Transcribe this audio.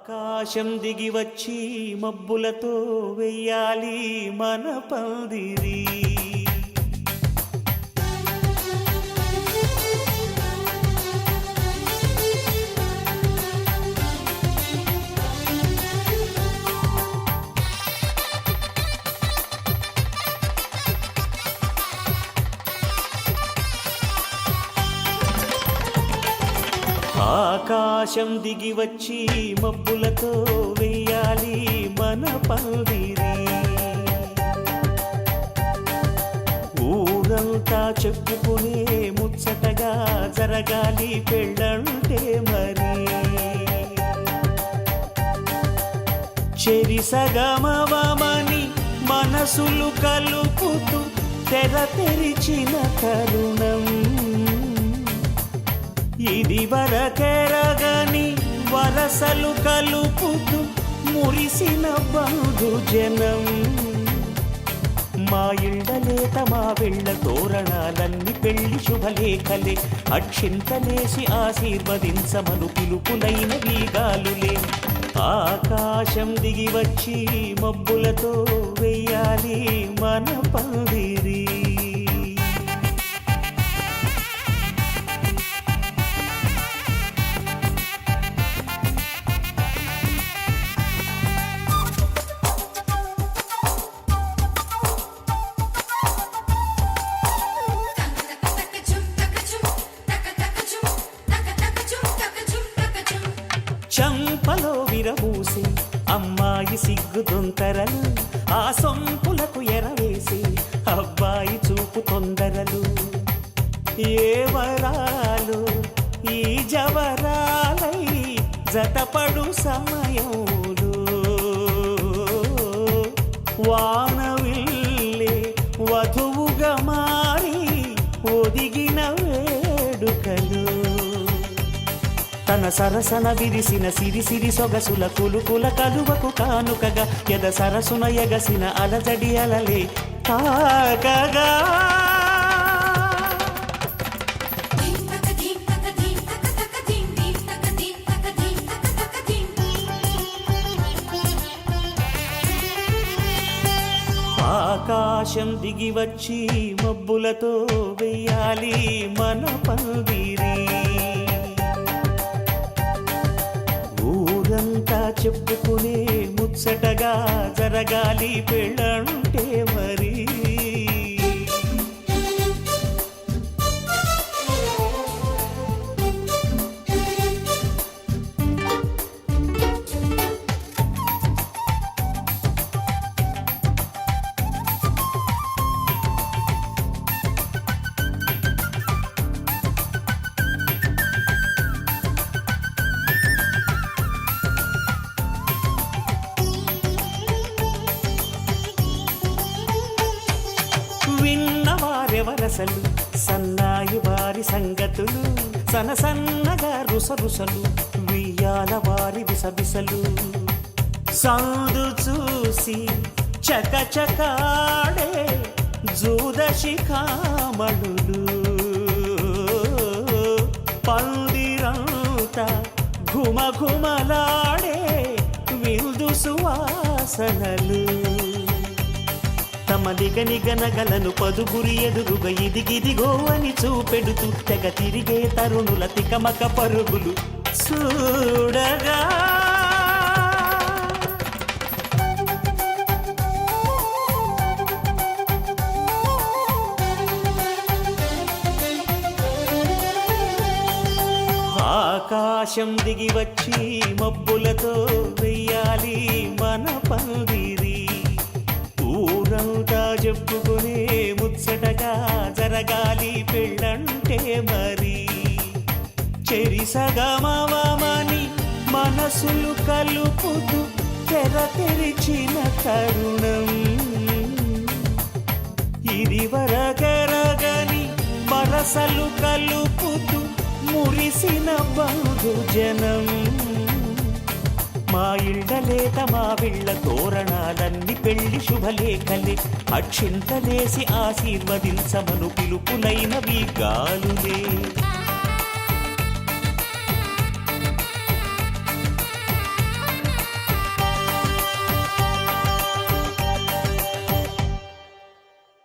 ఆకాశం దిగి వచ్చి మబ్బులతో వెయ్యాలి మన పందిరి. ఆకాశం దిగి వచ్చి మబ్బులతో వెయ్యాలి మన పందిరి. ఊరంతా చెప్పుకునే ముచ్చటగా జరగాలి పెళ్ళంటే మరి. చెరిసగమవమని మనసులు కలుపుతూ తెర తెరిచిన తరుణం. ఇది వరకెరగని వరసలు కలుపుతూ మురిసిన బంధుజనం. మా ఇళ్ళలేత మా వెళ్ళ తోరణాలన్నీ పెళ్లి శుభలేఖలే. అక్షింతలేసి ఆశీర్వదించమను పిలుపులైన వీగాలులే. ఆకాశం దిగి వచ్చి మబ్బులతో వెయ్యాలి మన పందిరి. చంపలో విరబూసి అమ్మాయి సిగ్గు దొంతరలు. ఆ సొంపులకు ఎరవేసి అబ్బాయి చూపు తొందరలు. ఏ వరాలు ఈ జవరాలై జతపడు సమయంలో. వానవిల్లే వధువుగా మారి ఒదిగిన వేడుకలు. తన సరసన విరిసిన సిరిసిరి సొగసుల కులుకుల కలువకు కానుకగా ఎద సరసున ఎగసిన అలజడి అలలే తాకగా. ఆకాశం దిగి వచ్చి మబ్బులతో వెయ్యాలి మన పందిరి. ఊరంతా చెప్పుకునే ముచ్చటగా జరగాలి పెళ్ళంటే మరి. విన్నవారెవరసలు సన్నాయి వారి సంగతులు. సనసన్నగా రుసరుసలు వియ్యాల వారి విసవిసలు. సందు చూసి చకచకాడే జూదశిఖామణులు. పందిరంతా ఘుమఘుమలాడే విందు సువాసనలు. తమ నిగనిగనగలను పదుగురి ఎదురుగా ఇదిగిదిగో అని చూపెడుతూ తెగ తిరిగే తరుణుల తికమక పరుగులు చూడగా. ఆకాశం దిగి వచ్చి మబ్బులతో వెయ్యాలి మన పందిరి. ఊరంతా చెప్పుకునే ముచ్చటగా జరగాలి పెళ్ళంటే మరి. చెరిసగమవమని మనసులు కలుపుతూ తెర తెరిచిన తరుణం. ఇది వరకెరగని వరసలు కలుపుతూ మురిసిన బంధుజనం. మా ఇళ్ళలేత మా వీళ్ళ తోరణాలన్నీ పెళ్లి శుభలేఖలే. అక్షింతలేసి ఆశీర్వదించమను పిలుపులైనవి గాలులే.